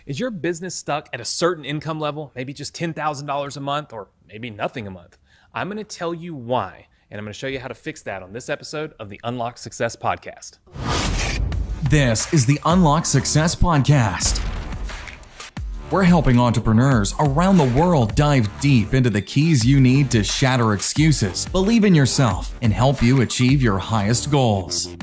Is your business stuck at a certain income level, maybe just $10,000 a month or maybe nothing a month? I'm going to tell you why, and I'm going to show you how to fix that on this episode of the Unlock Success Podcast. This is the Unlock Success Podcast. We're helping entrepreneurs around the world dive deep into the keys you need to shatter excuses, believe in yourself, and help you achieve your highest goals.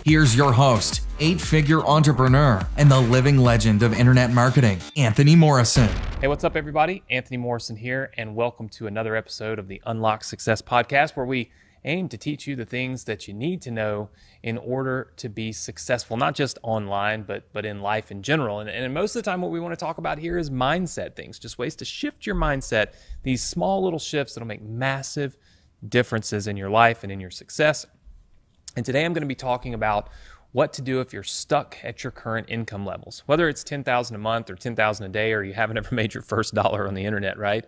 Here's your host, 8-figure entrepreneur and the living legend of internet marketing, Anthony Morrison. Hey, what's up, everybody? Anthony Morrison here, and welcome to another episode of the Unlock Success Podcast, where we aim to teach you the things that you need to know in order to be successful, not just online, but in life in general. And most of the time, what we want to talk about here is mindset things, just ways to shift your mindset, these small little shifts that'll make massive differences in your life and in your success. And today I'm going to be talking about what to do if you're stuck at your current income levels, whether it's $10,000 a month or $10,000 a day, or you haven't ever made your first dollar on the internet, right?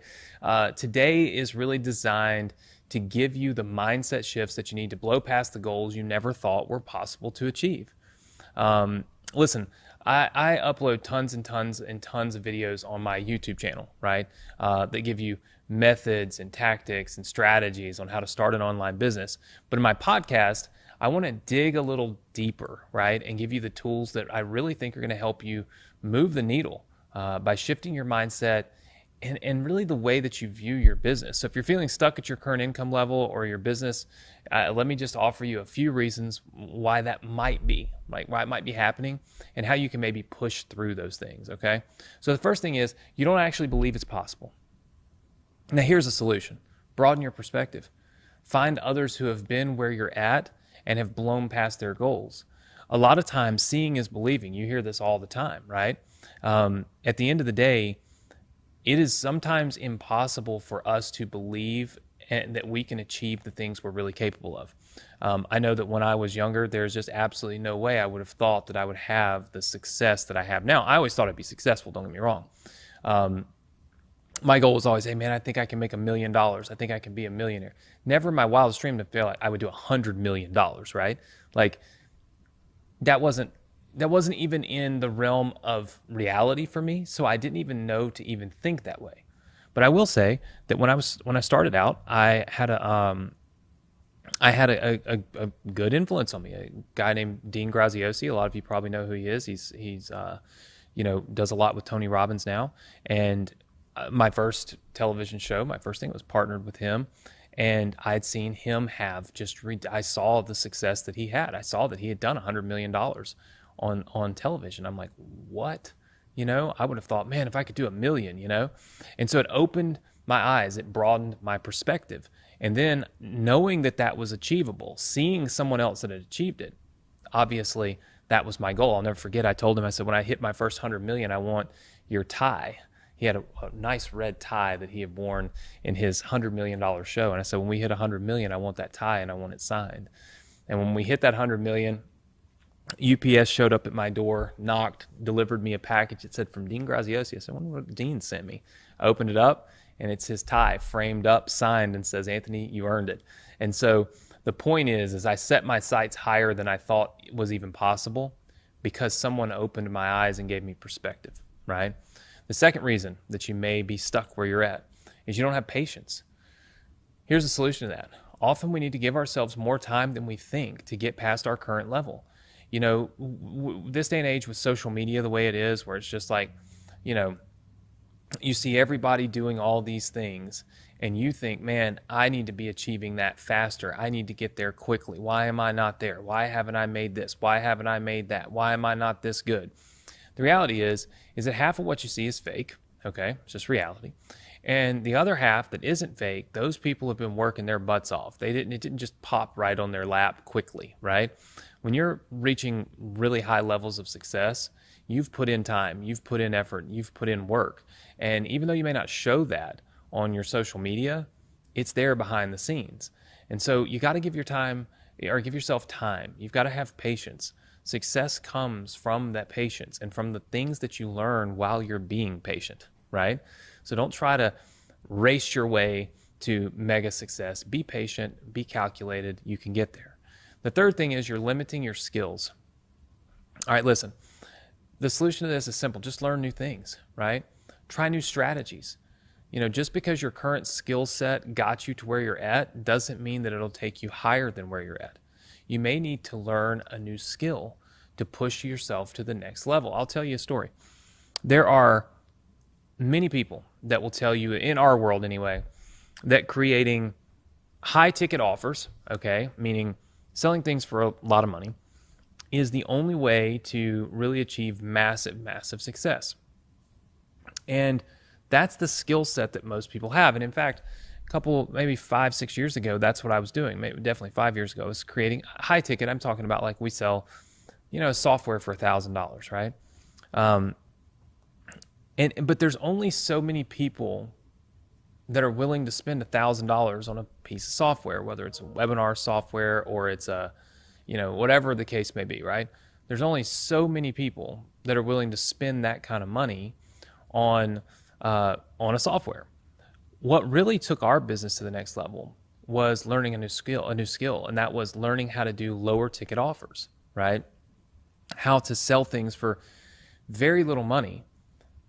Today is really designed to give you the mindset shifts that you need to blow past the goals you never thought were possible to achieve. Listen, I upload tons and tons and tons of videos on my YouTube channel, right? That give you methods and tactics and strategies on how to start an online business. But in my podcast, I want to dig a little deeper, right? And give you the tools that I really think are going to help you move the needle by shifting your mindset and really the way that you view your business. So if you're feeling stuck at your current income level or your business, let me just offer you a few reasons why that might be, like why it might be happening and how you can maybe push through those things, okay? So the first thing is you don't actually believe it's possible. Now here's a solution. Broaden your perspective. Find others who have been where you're at and have blown past their goals. A lot of times, seeing is believing. You hear this all the time, right? At the end of the day, it is sometimes impossible for us to believe that we can achieve the things we're really capable of. I know that when I was younger, there's just absolutely no way I would have thought that I would have the success that I have now. I always thought I'd be successful, don't get me wrong. My goal was always, hey man, I think I can make $1 million. I think I can be a millionaire. Never in my wildest dream to feel like I would do $100 million, right? Like that wasn't even in the realm of reality for me. So I didn't even know to even think that way. But I will say that when I started out, I had a good influence on me. A guy named Dean Graziosi. A lot of you probably know who he is. He's does a lot with Tony Robbins now. And my first television show, my first thing was partnered with him. And I'd seen him have I saw the success that he had. I saw that he had done $100 million on television. I'm like, what? I would have thought, man, if I could do $1 million, And so it opened my eyes. It broadened my perspective. And then knowing that that was achievable, seeing someone else that had achieved it, obviously that was my goal. I'll never forget. I told him, I said, when I hit my first 100 million, I want your tie. He had a nice red tie that he had worn in his $100 million show. And I said, when we hit 100 million, I want that tie and I want it signed. And when we hit that 100 million, UPS showed up at my door, knocked, delivered me a package. It said from Dean Graziosi. I said, I wonder what Dean sent me. I opened it up and it's his tie framed up, signed, and says, Anthony, you earned it. And so the point is I set my sights higher than I thought was even possible because someone opened my eyes and gave me perspective, right? The second reason that you may be stuck where you're at is you don't have patience. Here's the solution to that. Often we need to give ourselves more time than we think to get past our current level. This day and age with social media the way it is, where it's just like, you see everybody doing all these things and you think, man, I need to be achieving that faster. I need to get there quickly. Why am I not there? Why haven't I made this? Why haven't I made that? Why am I not this good? The reality is that half of what you see is fake, okay? It's just reality. And the other half that isn't fake, those people have been working their butts off. It didn't just pop right on their lap quickly, right? When you're reaching really high levels of success, you've put in time, you've put in effort, you've put in work. And even though you may not show that on your social media, it's there behind the scenes. And so you got to give yourself time. You've got to have patience. Success comes from that patience and from the things that you learn while you're being patient, right? So don't try to race your way to mega success. Be patient, be calculated, you can get there. The third thing is you're limiting your skills. All right, listen, the solution to this is simple. Just learn new things, right? Try new strategies. Just because your current skill set got you to where you're at doesn't mean that it'll take you higher than where you're at. You may need to learn a new skill to push yourself to the next level. I'll tell you a story. There are many people that will tell you, in our world anyway, that creating high ticket offers, okay, meaning selling things for a lot of money, is the only way to really achieve massive, massive success. And that's the skill set that most people have. And in fact, maybe 5-6 years ago, that's what I was doing. Maybe definitely 5 years ago, I was creating high ticket. I'm talking about like we sell, software for $1,000, right? But there's only so many people that are willing to spend $1,000 on a piece of software, whether it's a webinar software or it's whatever the case may be, right? There's only so many people that are willing to spend that kind of money on a software. What really took our business to the next level was learning a new skill, and that was learning how to do lower ticket offers, right? How to sell things for very little money,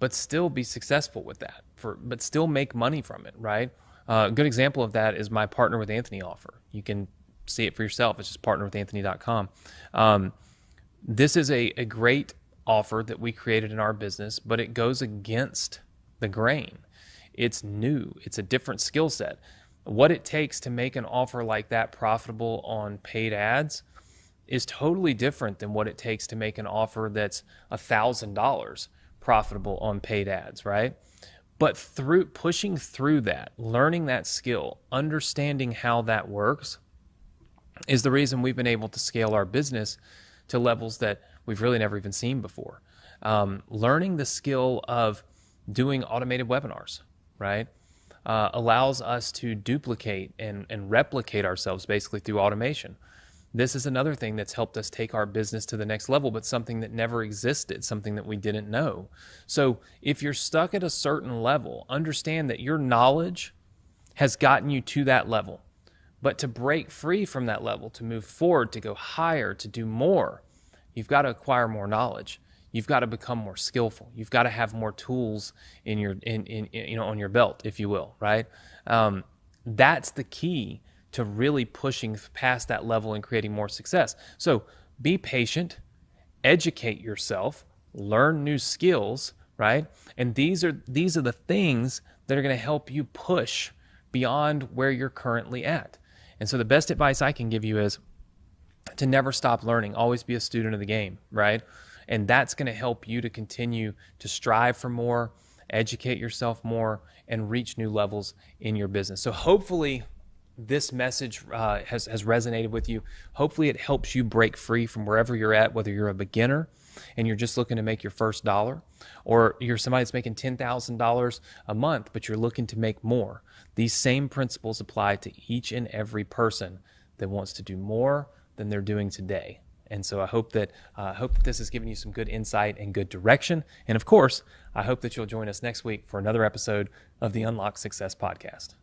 but still be successful with that, but still make money from it, right? A good example of that is my Partner with Anthony offer. You can see it for yourself. It's just partnerwithanthony.com. This is a great offer that we created in our business, but it goes against the grain. It's new. It's a different skill set. What it takes to make an offer like that profitable on paid ads is totally different than what it takes to make an offer that's $1,000 profitable on paid ads, right? But through pushing through that, learning that skill, understanding how that works is the reason we've been able to scale our business to levels that we've really never even seen before. Learning the skill of doing automated webinars, right, allows us to duplicate and replicate ourselves basically through automation. This is another thing that's helped us take our business to the next level, but something that never existed, something that we didn't know. So if you're stuck at a certain level, understand that your knowledge has gotten you to that level. But to break free from that level, to move forward, to go higher, to do more, you've got to acquire more knowledge. You've got to become more skillful. You've got to have more tools in your on your belt, if you will, right? That's the key to really pushing past that level and creating more success. So be patient, educate yourself, learn new skills, right? And these are the things that are going to help you push beyond where you're currently at. And so the best advice I can give you is to never stop learning, always be a student of the game, right? And that's going to help you to continue to strive for more, educate yourself more, and reach new levels in your business. So hopefully this message has resonated with you. Hopefully it helps you break free from wherever you're at, whether you're a beginner and you're just looking to make your first dollar, or you're somebody that's making $10,000 a month, but you're looking to make more. These same principles apply to each and every person that wants to do more than they're doing today. And so I hope that this has given you some good insight and good direction. And of course, I hope that you'll join us next week for another episode of the Unlock Success Podcast.